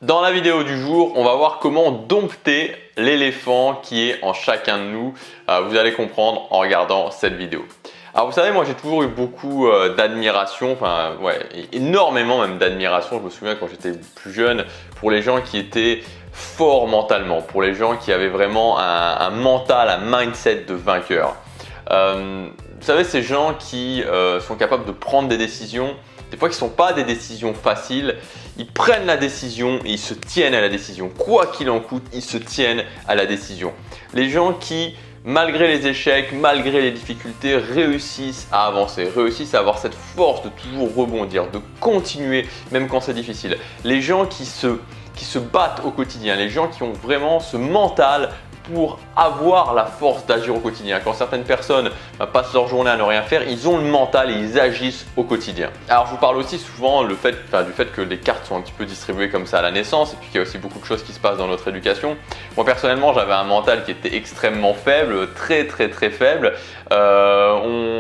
Dans la vidéo du jour, on va voir comment dompter l'éléphant qui est en chacun de nous. Vous allez comprendre en regardant cette vidéo. Alors vous savez, moi j'ai toujours eu beaucoup d'admiration, énormément même d'admiration. Je me souviens quand j'étais plus jeune, pour les gens qui étaient forts mentalement, pour les gens qui avaient vraiment un mental, un mindset de vainqueur. Vous savez, ces gens qui sont capables de prendre des décisions, des fois qui ne sont pas des décisions faciles, ils prennent la décision et ils se tiennent à la décision. Quoi qu'il en coûte, ils se tiennent à la décision. Les gens qui, malgré les échecs, malgré les difficultés, réussissent à avancer, réussissent à avoir cette force de toujours rebondir, de continuer même quand c'est difficile. Les gens qui se battent au quotidien, les gens qui ont vraiment ce mental pour avoir la force d'agir au quotidien. Quand certaines personnes passent leur journée à ne rien faire, ils ont le mental et ils agissent au quotidien. Alors je vous parle aussi souvent du fait que les cartes sont un petit peu distribuées comme ça à la naissance et puis qu'il y a aussi beaucoup de choses qui se passent dans notre éducation. Moi personnellement, j'avais un mental qui était extrêmement faible, très faible. Je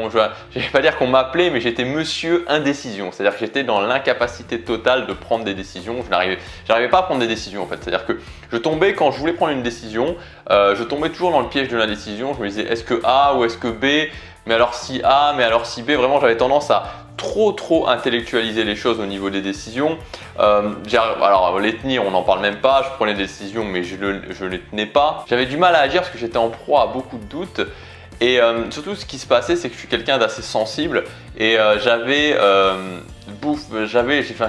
ne vais pas dire qu'on m'appelait, mais j'étais monsieur indécision. C'est-à-dire que j'étais dans l'incapacité totale de prendre des décisions. Je n'arrivais pas à prendre des décisions en fait. C'est-à-dire que je tombais quand je voulais prendre une décision, je tombais toujours dans le piège de l'indécision. Je me disais est-ce que A ou est-ce que B? Mais alors si A, mais alors si B? Vraiment, j'avais tendance à trop intellectualiser les choses au niveau des décisions. Alors les tenir, on n'en parle même pas. Je prenais des décisions, mais je les tenais pas. J'avais du mal à agir parce que j'étais en proie à beaucoup de doutes. Et surtout, ce qui se passait, c'est que je suis quelqu'un d'assez sensible et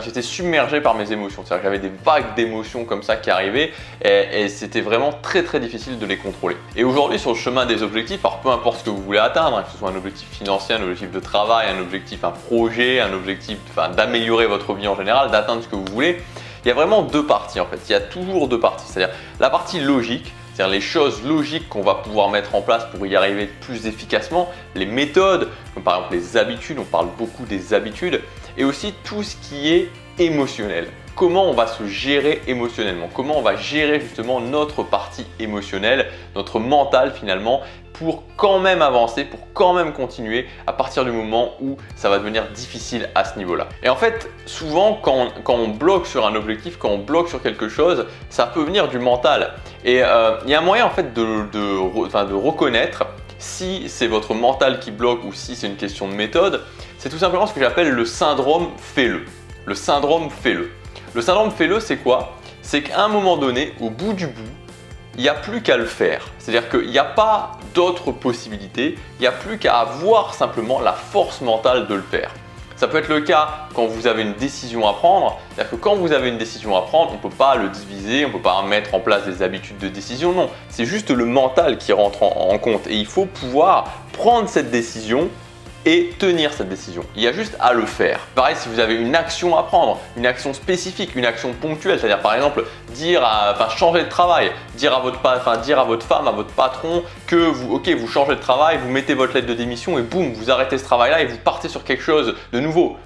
j'étais submergé par mes émotions. C'est-à-dire que j'avais des vagues d'émotions comme ça qui arrivaient et c'était vraiment très difficile de les contrôler. Et aujourd'hui, sur le chemin des objectifs, alors peu importe ce que vous voulez atteindre, que ce soit un objectif financier, un objectif de travail, un projet, un objectif d'améliorer votre vie en général, d'atteindre ce que vous voulez, il y a vraiment deux parties en fait. Il y a toujours deux parties. C'est-à-dire la partie logique, c'est-à-dire les choses logiques qu'on va pouvoir mettre en place pour y arriver plus efficacement, les méthodes, comme par exemple les habitudes, on parle beaucoup des habitudes, et aussi tout ce qui est émotionnel. Comment on va se gérer émotionnellement, comment on va gérer justement notre partie émotionnelle, notre mental finalement, pour quand même avancer, pour quand même continuer à partir du moment où ça va devenir difficile à ce niveau-là. Et en fait, souvent quand on bloque sur un objectif, quand on bloque sur quelque chose, ça peut venir du mental. Et il y a un moyen en fait de reconnaître si c'est votre mental qui bloque ou si c'est une question de méthode. C'est tout simplement ce que j'appelle le syndrome fais-le. Le syndrome fais-le. Le syndrome fais-le, c'est quoi? C'est qu'à un moment donné, au bout du bout, il n'y a plus qu'à le faire. C'est-à-dire qu'il n'y a pas d'autres possibilités, il n'y a plus qu'à avoir simplement la force mentale de le faire. Ça peut être le cas quand vous avez une décision à prendre. C'est-à-dire que quand vous avez une décision à prendre, on ne peut pas le diviser, on ne peut pas mettre en place des habitudes de décision. Non, c'est juste le mental qui rentre en compte et il faut pouvoir prendre cette décision et tenir cette décision. Il y a juste à le faire. Pareil, si vous avez une action à prendre, une action spécifique, une action ponctuelle, c'est-à-dire par exemple changer de travail, dire à votre femme, à votre patron que vous changez de travail, vous mettez votre lettre de démission et boum, vous arrêtez ce travail-là et vous partez sur quelque chose de nouveau.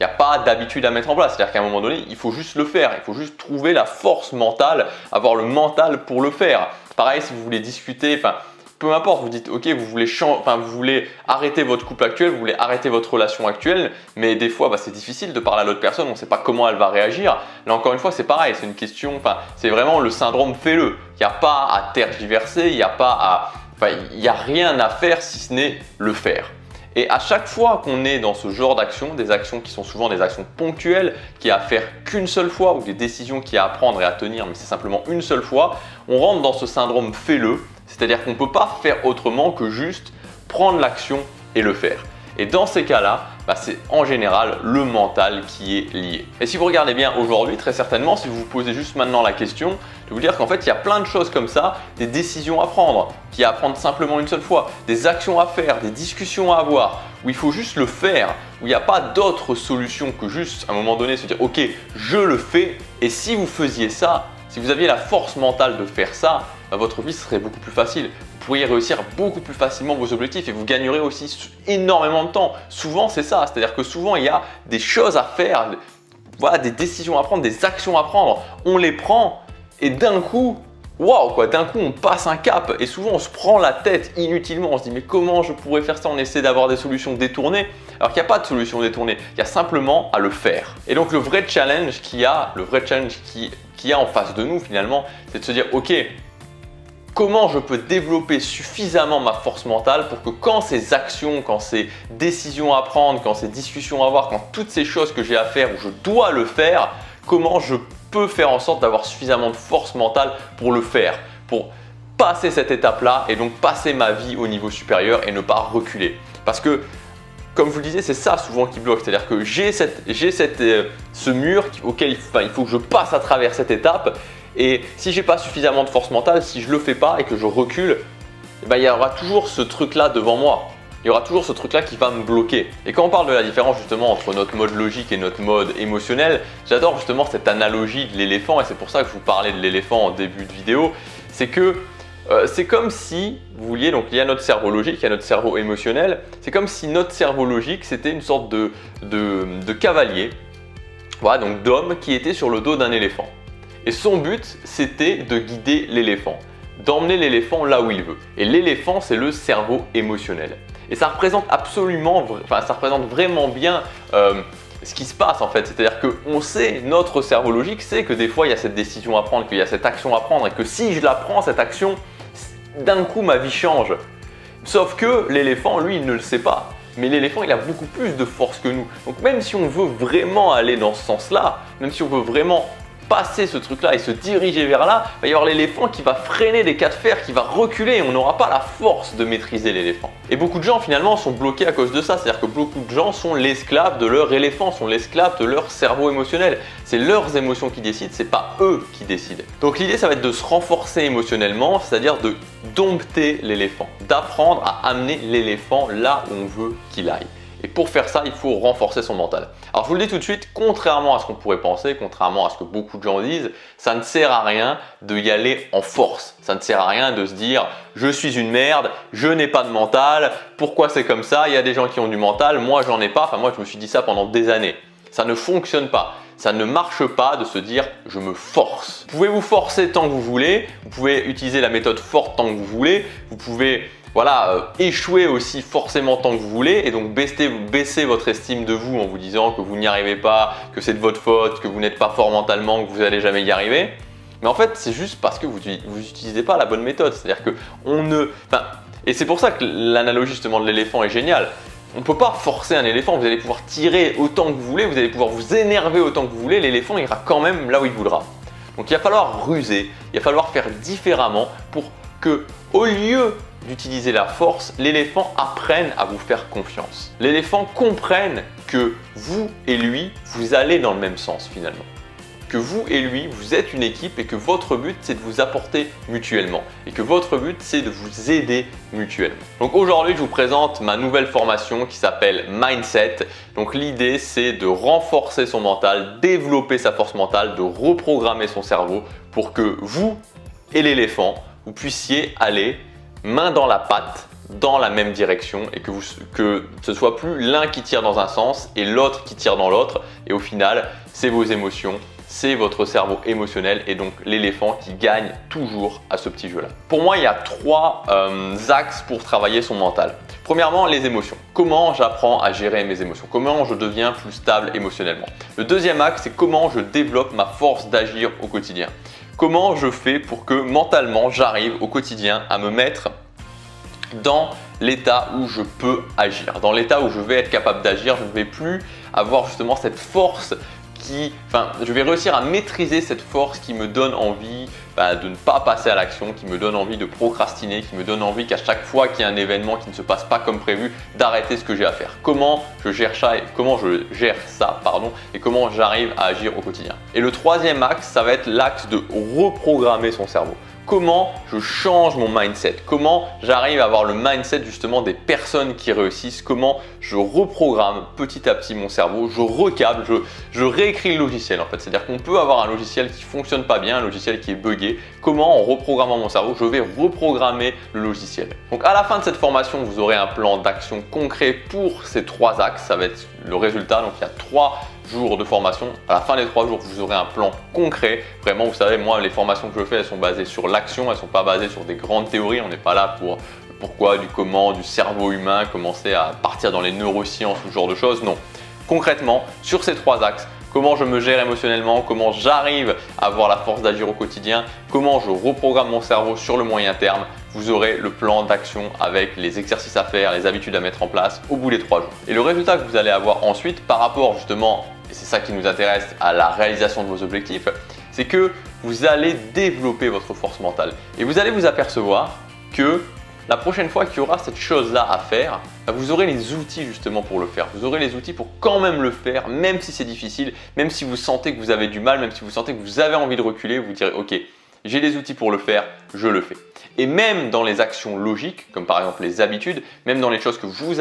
Il n'y a pas d'habitude à mettre en place, c'est-à-dire qu'à un moment donné, il faut juste le faire, il faut juste trouver la force mentale, avoir le mental pour le faire. Pareil, si vous voulez discuter, peu importe, vous dites ok, vous voulez arrêter votre couple actuel, vous voulez arrêter votre relation actuelle, mais des fois c'est difficile de parler à l'autre personne, on ne sait pas comment elle va réagir. Là encore une fois, c'est pareil, c'est une question, c'est vraiment le syndrome fais-le. Il n'y a pas à tergiverser, il n'y a rien à faire si ce n'est le faire. Et à chaque fois qu'on est dans ce genre d'action, des actions qui sont souvent des actions ponctuelles, qui a à faire qu'une seule fois, ou des décisions qui a à prendre et à tenir, mais c'est simplement une seule fois, on rentre dans ce syndrome fais-le, c'est-à-dire qu'on ne peut pas faire autrement que juste prendre l'action et le faire. Et dans ces cas-là, c'est en général le mental qui est lié. Et si vous regardez bien aujourd'hui, très certainement, si vous vous posez juste maintenant la question, de vous dire qu'en fait, il y a plein de choses comme ça, des décisions à prendre, qui à prendre simplement une seule fois, des actions à faire, des discussions à avoir, où il faut juste le faire, où il n'y a pas d'autre solution que juste à un moment donné se dire « Ok, je le fais » et si vous faisiez ça, si vous aviez la force mentale de faire ça, votre vie serait beaucoup plus facile. Vous pourriez réussir beaucoup plus facilement vos objectifs et vous gagnerez aussi énormément de temps. Souvent, c'est ça. C'est-à-dire que souvent, il y a des choses à faire, des décisions à prendre, des actions à prendre. On les prend et d'un coup, waouh quoi, d'un coup on passe un cap et souvent on se prend la tête inutilement, on se dit mais comment je pourrais faire ça, on essaie d'avoir des solutions détournées alors qu'il n'y a pas de solution détournée, il y a simplement à le faire. Et donc le vrai challenge qui qu'il y a en face de nous finalement, c'est de se dire ok, comment je peux développer suffisamment ma force mentale pour que quand ces actions, quand ces décisions à prendre, quand ces discussions à avoir, quand toutes ces choses que j'ai à faire où je dois le faire, comment je peux faire en sorte d'avoir suffisamment de force mentale pour le faire, pour passer cette étape-là et donc passer ma vie au niveau supérieur et ne pas reculer. Parce que, comme je vous le disais, c'est ça souvent qui bloque. C'est-à-dire que j'ai ce mur auquel il faut que je passe à travers cette étape. Et si je n'ai pas suffisamment de force mentale, si je ne le fais pas et que je recule, il y aura toujours ce truc-là devant moi. Il y aura toujours ce truc-là qui va me bloquer. Et quand on parle de la différence justement entre notre mode logique et notre mode émotionnel, j'adore justement cette analogie de l'éléphant et c'est pour ça que je vous parlais de l'éléphant en début de vidéo. C'est que c'est comme si, vous vouliez, donc il y a notre cerveau logique, il y a notre cerveau émotionnel. C'est comme si notre cerveau logique, c'était une sorte de cavalier, voilà, donc d'homme qui était sur le dos d'un éléphant. Et son but, c'était de guider l'éléphant, d'emmener l'éléphant là où il veut. Et l'éléphant, c'est le cerveau émotionnel. Et ça représente ça représente vraiment bien ce qui se passe en fait. C'est-à-dire qu'on sait, notre cerveau logique sait que des fois, il y a cette décision à prendre, qu'il y a cette action à prendre et que si je la prends, cette action, d'un coup, ma vie change. Sauf que l'éléphant, lui, il ne le sait pas. Mais l'éléphant, il a beaucoup plus de force que nous. Donc même si on veut vraiment aller dans ce sens-là, même si on veut vraiment passer ce truc-là et se diriger vers là, il va y avoir l'éléphant qui va freiner des cas de fer, qui va reculer et on n'aura pas la force de maîtriser l'éléphant. Et beaucoup de gens finalement sont bloqués à cause de ça, c'est-à-dire que beaucoup de gens sont l'esclave de leur éléphant, sont l'esclave de leur cerveau émotionnel. C'est leurs émotions qui décident, c'est pas eux qui décident. Donc l'idée, ça va être de se renforcer émotionnellement, c'est-à-dire de dompter l'éléphant, d'apprendre à amener l'éléphant là où on veut qu'il aille. Et pour faire ça, il faut renforcer son mental. Alors je vous le dis tout de suite, contrairement à ce qu'on pourrait penser, contrairement à ce que beaucoup de gens disent, ça ne sert à rien d'y aller en force. Ça ne sert à rien de se dire « je suis une merde, je n'ai pas de mental, pourquoi c'est comme ça, il y a des gens qui ont du mental, moi j'en ai pas ». Enfin moi je me suis dit ça pendant des années. Ça ne fonctionne pas. Ça ne marche pas de se dire « je me force ». Vous pouvez vous forcer tant que vous voulez, vous pouvez utiliser la méthode forte tant que vous voulez, vous pouvez échouer aussi forcément tant que vous voulez et donc baisser votre estime de vous en vous disant que vous n'y arrivez pas, que c'est de votre faute, que vous n'êtes pas fort mentalement, que vous n'allez jamais y arriver. Mais en fait, c'est juste parce que vous n'utilisez pas la bonne méthode. C'est-à-dire que et c'est pour ça que l'analogie justement de l'éléphant est géniale. On ne peut pas forcer un éléphant, vous allez pouvoir tirer autant que vous voulez, vous allez pouvoir vous énerver autant que vous voulez, l'éléphant ira quand même là où il voudra. Donc il va falloir ruser, il va falloir faire différemment pour que, au lieu d'utiliser la force, l'éléphant apprenne à vous faire confiance. L'éléphant comprenne que vous et lui, vous allez dans le même sens finalement. Que vous et lui, vous êtes une équipe et que votre but, c'est de vous apporter mutuellement. Et que votre but, c'est de vous aider mutuellement. Donc aujourd'hui, je vous présente ma nouvelle formation qui s'appelle Mindset. Donc l'idée, c'est de renforcer son mental, développer sa force mentale, de reprogrammer son cerveau pour que vous et l'éléphant, vous puissiez aller main dans la patte, dans la même direction et que ce soit plus l'un qui tire dans un sens et l'autre qui tire dans l'autre. Et au final, c'est vos émotions, c'est votre cerveau émotionnel et donc l'éléphant qui gagne toujours à ce petit jeu-là. Pour moi, il y a trois axes pour travailler son mental. Premièrement, les émotions. Comment j'apprends à gérer mes émotions? Comment je deviens plus stable émotionnellement? Le deuxième axe, c'est comment je développe ma force d'agir au quotidien. Comment je fais pour que mentalement, j'arrive au quotidien à me mettre dans l'état où je peux agir, dans l'état où je vais être capable d'agir, je ne vais plus avoir justement cette force je vais réussir à maîtriser cette force qui me donne envie de ne pas passer à l'action, qui me donne envie de procrastiner, qui me donne envie qu'à chaque fois qu'il y a un événement qui ne se passe pas comme prévu, d'arrêter ce que j'ai à faire. Comment je gère ça, et comment j'arrive à agir au quotidien. Et le troisième axe, ça va être l'axe de reprogrammer son cerveau. Comment je change mon mindset, comment j'arrive à avoir le mindset justement des personnes qui réussissent, comment je reprogramme petit à petit mon cerveau, je recable, je réécris le logiciel en fait. C'est-à-dire qu'on peut avoir un logiciel qui ne fonctionne pas bien, un logiciel qui est buggé. Comment en reprogrammant mon cerveau, je vais reprogrammer le logiciel. Donc à la fin de cette formation, vous aurez un plan d'action concret pour ces trois axes. Ça va être le résultat. Donc il y a 3 jours de formation. À la fin des 3 jours, vous aurez un plan concret. Vraiment, vous savez, moi, les formations que je fais, elles sont basées sur l'action. Elles ne sont pas basées sur des grandes théories. On n'est pas là pour le pourquoi, du comment, du cerveau humain, commencer à partir dans les neurosciences, ce genre de choses. Non. Concrètement, sur ces 3 axes, comment je me gère émotionnellement, comment j'arrive à avoir la force d'agir au quotidien, comment je reprogramme mon cerveau sur le moyen terme. Vous aurez le plan d'action avec les exercices à faire, les habitudes à mettre en place au bout des 3 jours. Et le résultat que vous allez avoir ensuite par rapport justement, et c'est ça qui nous intéresse, à la réalisation de vos objectifs, c'est que vous allez développer votre force mentale. Et vous allez vous apercevoir que la prochaine fois qu'il y aura cette chose-là à faire, vous aurez les outils justement pour le faire. Vous aurez les outils pour quand même le faire, même si c'est difficile, même si vous sentez que vous avez du mal, même si vous sentez que vous avez envie de reculer, vous direz ok, j'ai les outils pour le faire, je le fais. Et même dans les actions logiques, comme par exemple les habitudes, même dans les choses que vous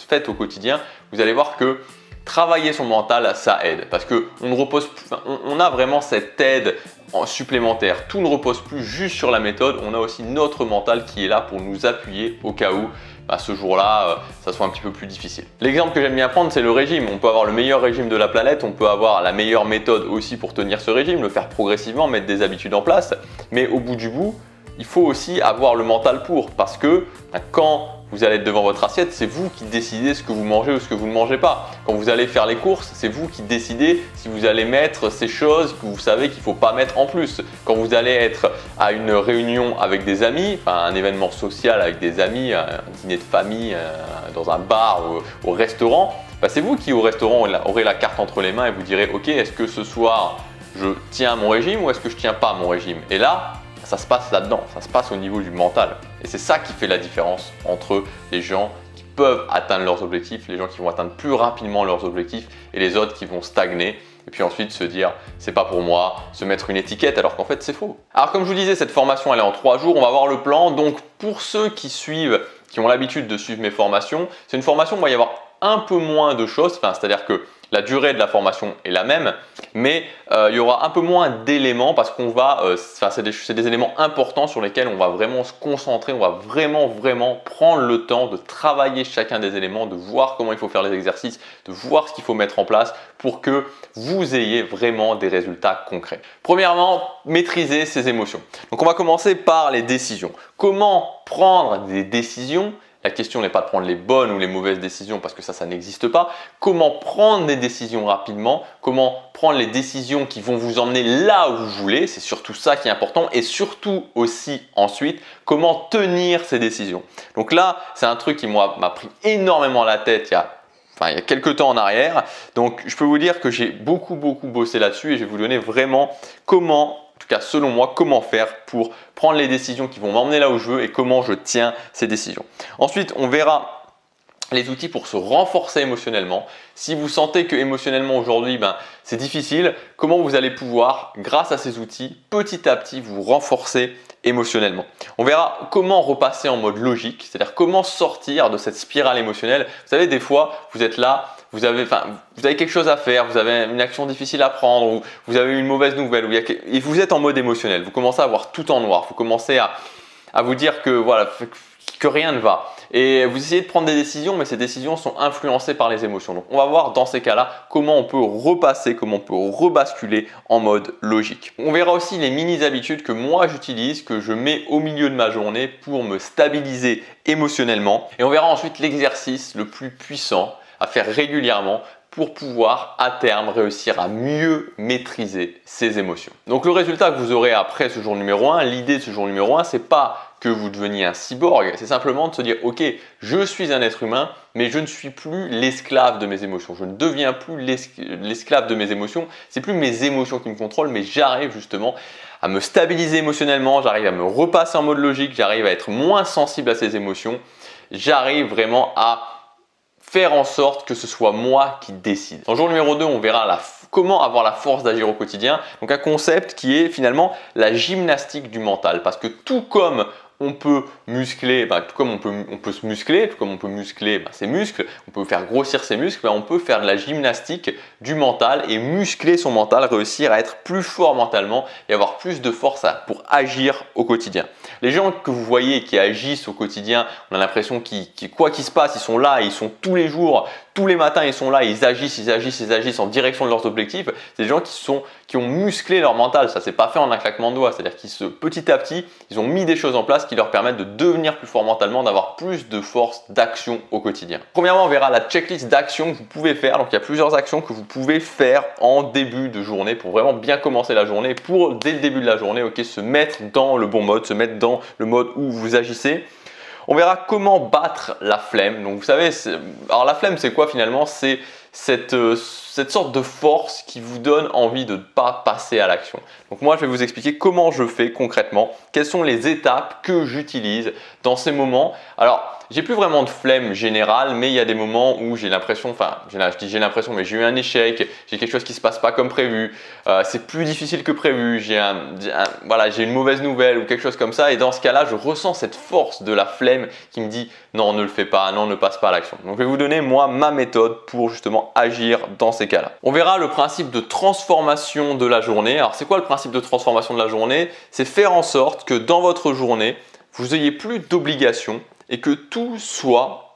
faites au quotidien, vous allez voir que travailler son mental, ça aide parce on a vraiment cette aide supplémentaire. Tout ne repose plus juste sur la méthode, on a aussi notre mental qui est là pour nous appuyer au cas où ce jour-là, ça soit un petit peu plus difficile. L'exemple que j'aime bien prendre, c'est le régime. On peut avoir le meilleur régime de la planète, on peut avoir la meilleure méthode aussi pour tenir ce régime, le faire progressivement, mettre des habitudes en place. Mais au bout du bout, il faut aussi avoir le mental pour, parce que quand vous allez être devant votre assiette, c'est vous qui décidez ce que vous mangez ou ce que vous ne mangez pas. Quand vous allez faire les courses, c'est vous qui décidez si vous allez mettre ces choses que vous savez qu'il ne faut pas mettre en plus. Quand vous allez être à une réunion avec des amis, un événement social avec des amis, un dîner de famille dans un bar ou au restaurant, c'est vous qui au restaurant aurez la carte entre les mains et vous direz ok, est-ce que ce soir je tiens mon régime ou est-ce que je ne tiens pas mon régime? Et là, ça se passe là-dedans, ça se passe au niveau du mental. Et c'est ça qui fait la différence entre les gens qui peuvent atteindre leurs objectifs, les gens qui vont atteindre plus rapidement leurs objectifs et les autres qui vont stagner. Et puis ensuite se dire c'est pas pour moi, se mettre une étiquette alors qu'en fait c'est faux. Alors comme je vous disais, cette formation elle est en 3 jours, on va voir le plan. Donc pour ceux qui ont l'habitude de suivre mes formations, c'est une formation où il va y avoir un peu moins de choses, c'est-à-dire que la durée de la formation est la même, mais il y aura un peu moins d'éléments parce qu'on va, c'est des éléments importants sur lesquels on va vraiment se concentrer, on va vraiment prendre le temps de travailler chacun des éléments, de voir comment il faut faire les exercices, de voir ce qu'il faut mettre en place pour que vous ayez vraiment des résultats concrets. Premièrement, maîtriser ses émotions. Donc on va commencer par les décisions. Comment prendre des décisions? La question n'est pas de prendre les bonnes ou les mauvaises décisions parce que ça n'existe pas. Comment prendre des décisions rapidement? Comment prendre les décisions qui vont vous emmener là où vous voulez? C'est surtout ça qui est important et surtout aussi ensuite, comment tenir ces décisions. Donc là, c'est un truc qui m'a pris énormément la tête il y a quelques temps en arrière. Donc je peux vous dire que j'ai beaucoup bossé là-dessus et je vais vous donner vraiment comment, en tout cas selon moi, comment faire pour prendre les décisions qui vont m'emmener là où je veux et comment je tiens ces décisions. Ensuite, on verra les outils pour se renforcer émotionnellement. Si vous sentez que émotionnellement aujourd'hui, c'est difficile, comment vous allez pouvoir, grâce à ces outils, petit à petit vous renforcer émotionnellement. On verra comment repasser en mode logique, c'est-à-dire comment sortir de cette spirale émotionnelle. Vous savez, des fois, vous êtes là, vous avez quelque chose à faire, vous avez une action difficile à prendre, ou vous avez une mauvaise nouvelle, et vous êtes en mode émotionnel. Vous commencez à voir tout en noir, vous commencez à vous dire que rien ne va. Et vous essayez de prendre des décisions, mais ces décisions sont influencées par les émotions. Donc on va voir dans ces cas-là comment on peut repasser, comment on peut rebasculer en mode logique. On verra aussi les mini-habitudes que moi j'utilise, que je mets au milieu de ma journée pour me stabiliser émotionnellement. Et on verra ensuite l'exercice le plus puissant à faire régulièrement pour pouvoir à terme réussir à mieux maîtriser ses émotions. Donc le résultat que vous aurez après ce jour numéro 1, l'idée de ce jour numéro 1, c'est pas que vous deveniez un cyborg, c'est simplement de se dire ok, je suis un être humain, mais je ne suis plus l'esclave de mes émotions. Je ne deviens plus l'esclave de mes émotions, c'est plus mes émotions qui me contrôlent, mais j'arrive justement à me stabiliser émotionnellement, j'arrive à me repasser en mode logique, j'arrive à être moins sensible à ces émotions, j'arrive vraiment à faire en sorte que ce soit moi qui décide. Dans le jour numéro 2, on verra comment avoir la force d'agir au quotidien. Donc un concept qui est finalement la gymnastique du mental. Parce que tout comme on peut muscler, tout comme on peut se muscler, tout comme on peut muscler ses muscles, on peut faire grossir ses muscles, on peut faire de la gymnastique du mental et muscler son mental, réussir à être plus fort mentalement et avoir plus de force pour agir au quotidien. Les gens que vous voyez qui agissent au quotidien, on a l'impression quoi qu'il se passe, ils sont là, ils sont tous les jours tous les matins ils sont là, ils agissent en direction de leurs objectifs. C'est des gens qui ont musclé leur mental. Ça s'est pas fait en un claquement de doigts. C'est-à-dire qu'ils petit à petit, ils ont mis des choses en place qui leur permettent de devenir plus fort mentalement, d'avoir plus de force d'action au quotidien. Premièrement, on verra la checklist d'actions que vous pouvez faire. Donc il y a plusieurs actions que vous pouvez faire en début de journée pour vraiment bien commencer la journée, pour dès le début de la journée, se mettre dans le bon mode, se mettre dans le mode où vous agissez. On verra comment battre la flemme. Donc vous savez, alors la flemme c'est quoi finalement? C'est cette sorte de force qui vous donne envie de ne pas passer à l'action. Donc moi je vais vous expliquer comment je fais concrètement, quelles sont les étapes que j'utilise dans ces moments. Alors j'ai plus vraiment de flemme générale, mais il y a des moments où j'ai l'impression, mais j'ai eu un échec, j'ai quelque chose qui se passe pas comme prévu, c'est plus difficile que prévu, j'ai une mauvaise nouvelle ou quelque chose comme ça, et dans ce cas-là, je ressens cette force de la flemme qui me dit non, ne le fais pas, non, ne passe pas à l'action. Donc je vais vous donner moi ma méthode pour justement agir dans ces cas-là. On verra le principe de transformation de la journée. Alors c'est quoi le principe de transformation de la journée? C'est faire en sorte que dans votre journée, vous n'ayez plus d'obligations et que tout soit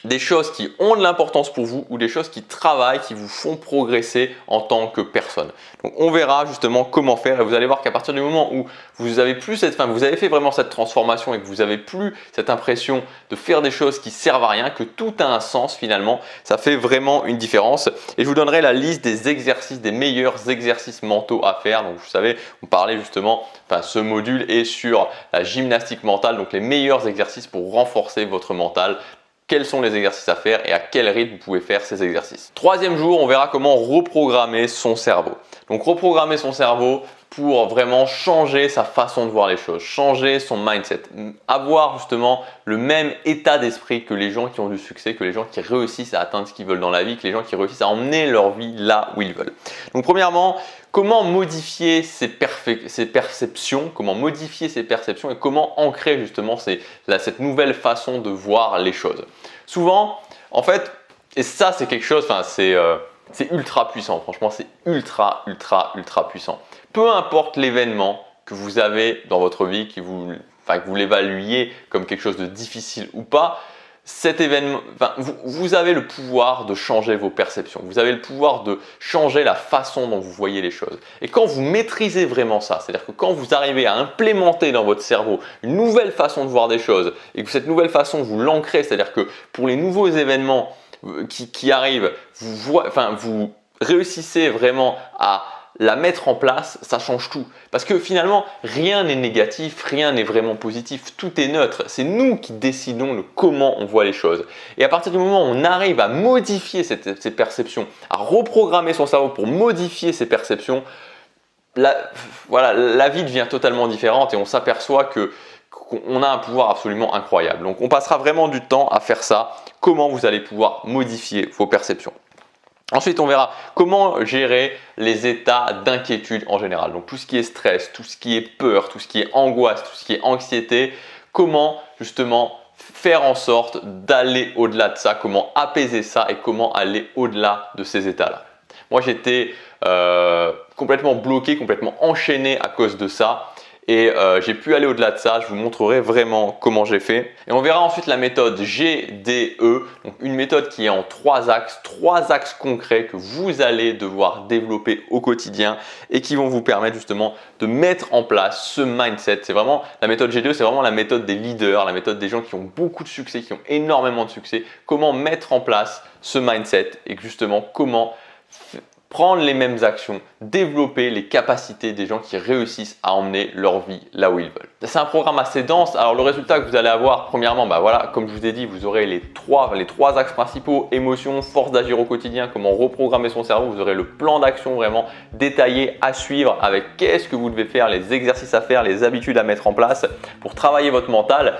des choses qui ont de l'importance pour vous ou des choses qui travaillent, qui vous font progresser en tant que personne. Donc on verra justement comment faire et vous allez voir qu'à partir du moment où vous avez fait vraiment cette transformation et que vous n'avez plus cette impression de faire des choses qui servent à rien, que tout a un sens finalement, ça fait vraiment une différence. Et je vous donnerai la liste des exercices, des meilleurs exercices mentaux à faire. Donc vous savez, on parlait justement, ce module est sur la gymnastique mentale, donc les meilleurs exercices pour renforcer votre mental. Quels sont les exercices à faire et à quel rythme vous pouvez faire ces exercices. Troisième jour, on verra comment reprogrammer son cerveau. Donc reprogrammer son cerveau pour vraiment changer sa façon de voir les choses, changer son mindset, avoir justement le même état d'esprit que les gens qui ont du succès, que les gens qui réussissent à atteindre ce qu'ils veulent dans la vie, que les gens qui réussissent à emmener leur vie là où ils veulent. Donc premièrement, comment modifier ses perceptions, et comment ancrer justement cette nouvelle façon de voir les choses. Souvent, en fait, et ça c'est quelque chose, c'est ultra puissant, franchement c'est ultra puissant. Peu importe l'événement que vous avez dans votre vie, que vous l'évaluiez comme quelque chose de difficile ou pas, cet événement, vous avez le pouvoir de changer vos perceptions, vous avez le pouvoir de changer la façon dont vous voyez les choses. Et quand vous maîtrisez vraiment ça, c'est-à-dire que quand vous arrivez à implémenter dans votre cerveau une nouvelle façon de voir des choses et que cette nouvelle façon vous l'ancrez, c'est-à-dire que pour les nouveaux événements qui arrivent, vous réussissez vraiment à la mettre en place, ça change tout. Parce que finalement, rien n'est négatif, rien n'est vraiment positif, tout est neutre. C'est nous qui décidons de comment on voit les choses. Et à partir du moment où on arrive à modifier ces perceptions, à reprogrammer son cerveau pour modifier ces perceptions, la vie devient totalement différente et on s'aperçoit qu'on a un pouvoir absolument incroyable. Donc on passera vraiment du temps à faire ça, comment vous allez pouvoir modifier vos perceptions. Ensuite, on verra comment gérer les états d'inquiétude en général. Donc tout ce qui est stress, tout ce qui est peur, tout ce qui est angoisse, tout ce qui est anxiété, comment justement faire en sorte d'aller au-delà de ça, comment apaiser ça et comment aller au-delà de ces états-là. Moi, j'étais complètement bloqué, complètement enchaîné à cause de ça. Et j'ai pu aller au-delà de ça, je vous montrerai vraiment comment j'ai fait. Et on verra ensuite la méthode GDE, donc une méthode qui est en trois axes concrets que vous allez devoir développer au quotidien et qui vont vous permettre justement de mettre en place ce mindset. C'est vraiment la méthode GDE, c'est vraiment la méthode des leaders, la méthode des gens qui ont beaucoup de succès, qui ont énormément de succès. Comment mettre en place ce mindset et justement comment prendre les mêmes actions, développer les capacités des gens qui réussissent à emmener leur vie là où ils veulent. C'est un programme assez dense. Alors le résultat que vous allez avoir, premièrement, comme je vous ai dit, vous aurez les trois axes principaux, émotion, force d'agir au quotidien, comment reprogrammer son cerveau. Vous aurez le plan d'action vraiment détaillé à suivre avec qu'est-ce que vous devez faire, les exercices à faire, les habitudes à mettre en place pour travailler votre mental.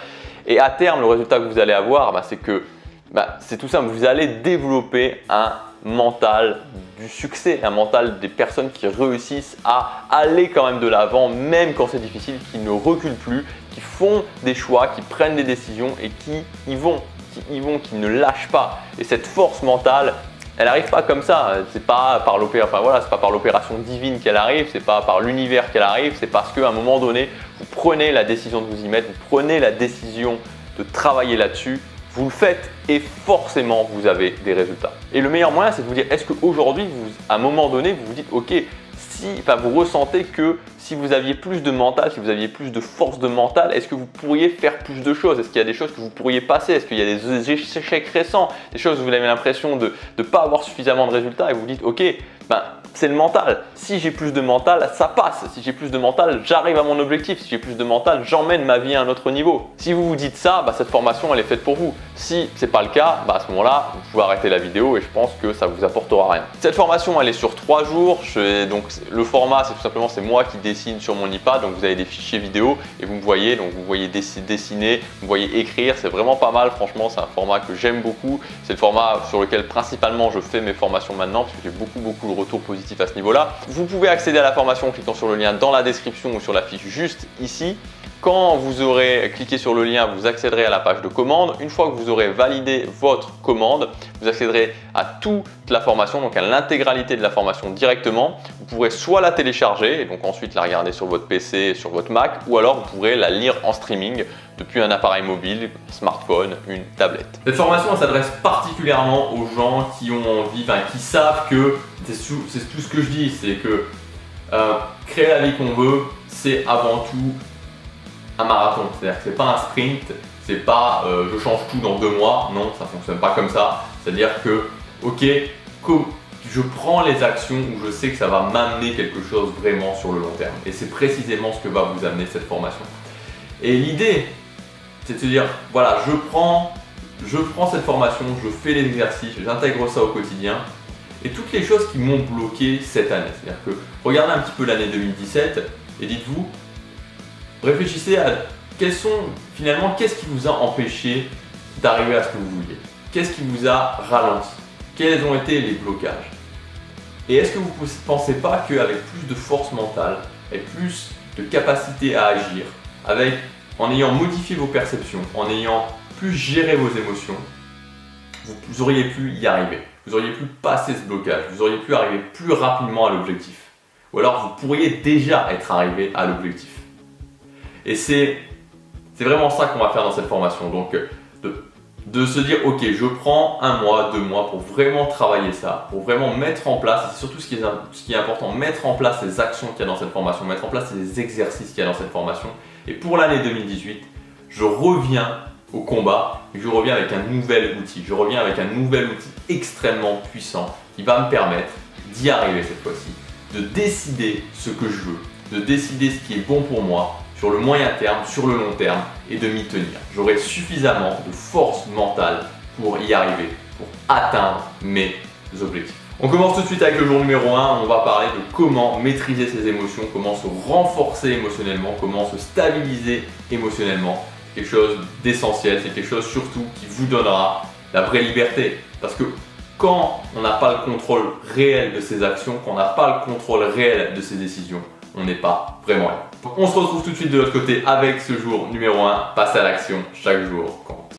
Et à terme, le résultat que vous allez avoir, c'est tout simple. Vous allez développer un mental du succès, un mental des personnes qui réussissent à aller quand même de l'avant, même quand c'est difficile, qui ne reculent plus, qui font des choix, qui prennent des décisions et qui qui ne lâchent pas. Et cette force mentale, elle n'arrive pas comme ça. C'est pas par l'opération divine qu'elle arrive, c'est pas par l'univers qu'elle arrive, c'est parce qu'à un moment donné, vous prenez la décision de vous y mettre, vous prenez la décision de travailler là-dessus vous le faites et forcément vous avez des résultats. Et le meilleur moyen, c'est de vous dire, est-ce qu'aujourd'hui, à un moment donné, vous vous dites, ok, vous ressentez que si vous aviez plus de mental, si vous aviez plus de force de mental, est-ce que vous pourriez faire plus de choses? Est-ce qu'il y a des choses que vous pourriez passer? Est-ce qu'il y a des échecs récents, des choses où vous avez l'impression de ne pas avoir suffisamment de résultats et vous dites, ok, c'est le mental. Si j'ai plus de mental, ça passe. Si j'ai plus de mental, j'arrive à mon objectif. Si j'ai plus de mental, j'emmène ma vie à un autre niveau. Si vous vous dites ça, cette formation, elle est faite pour vous. Si ce n'est pas le cas, à ce moment-là, vous pouvez arrêter la vidéo et je pense que ça ne vous apportera rien. Cette formation, elle est sur 3 jours. Donc, le format, c'est tout simplement, c'est moi qui dessine sur mon iPad. Donc, vous avez des fichiers vidéo et vous me voyez. Donc, vous voyez dessiner, vous voyez écrire. C'est vraiment pas mal. Franchement, c'est un format que j'aime beaucoup. C'est le format sur lequel principalement je fais mes formations maintenant parce que j'ai beaucoup de retours positifs à ce niveau-là. Vous pouvez accéder à la formation en cliquant sur le lien dans la description ou sur la fiche juste ici. Quand vous aurez cliqué sur le lien, vous accéderez à la page de commande. Une fois que vous aurez validé votre commande, vous accéderez à toute la formation, donc à l'intégralité de la formation directement. Vous pourrez soit la télécharger et donc ensuite la regarder sur votre PC, sur votre Mac, ou alors vous pourrez la lire en streaming depuis un appareil mobile, un smartphone, une tablette. Cette formation s'adresse particulièrement aux gens qui ont envie, qui savent que, c'est tout ce que je dis, c'est que créer la vie qu'on veut, c'est avant tout un marathon. C'est-à-dire que c'est pas un sprint, c'est pas je change tout dans 2 mois, non, ça fonctionne pas comme ça. C'est-à-dire que, ok, je prends les actions où je sais que ça va m'amener quelque chose vraiment sur le long terme. Et c'est précisément ce que va vous amener cette formation. Et l'idée, c'est de se dire, voilà, je prends cette formation, je fais les exercices, j'intègre ça au quotidien. Et toutes les choses qui m'ont bloqué cette année. C'est-à-dire que regardez un petit peu l'année 2017 et dites-vous, réfléchissez à qu'est-ce qui vous a empêché d'arriver à ce que vous vouliez? Qu'est-ce qui vous a ralenti? Quels ont été les blocages? Et est-ce que vous ne pensez pas qu'avec plus de force mentale, avec plus de capacité à agir, en ayant modifié vos perceptions, en ayant plus géré vos émotions, vous auriez pu y arriver? Vous auriez pu passer ce blocage, vous auriez pu arriver plus rapidement à l'objectif. Ou alors vous pourriez déjà être arrivé à l'objectif. Et c'est vraiment ça qu'on va faire dans cette formation. Donc de se dire, ok, je prends 1 mois, 2 mois pour vraiment travailler ça, pour vraiment mettre en place, et c'est surtout ce qui est important, mettre en place les actions qu'il y a dans cette formation, mettre en place les exercices qu'il y a dans cette formation. Et pour l'année 2018, je reviens au combat et je reviens avec un nouvel outil. Je reviens avec un nouvel outil extrêmement puissant qui va me permettre d'y arriver cette fois-ci, de décider ce que je veux, de décider ce qui est bon pour moi sur le moyen terme, sur le long terme et de m'y tenir. J'aurai suffisamment de force mentale pour y arriver, pour atteindre mes objectifs. On commence tout de suite avec le jour numéro 1. On va parler de comment maîtriser ses émotions, comment se renforcer émotionnellement, comment se stabiliser émotionnellement. Quelque chose d'essentiel, c'est quelque chose surtout qui vous donnera la vraie liberté. Parce que quand on n'a pas le contrôle réel de ses actions, quand on n'a pas le contrôle réel de ses décisions, on n'est pas vraiment là. Donc on se retrouve tout de suite de l'autre côté avec ce jour numéro 1. Passe à l'action, chaque jour compte.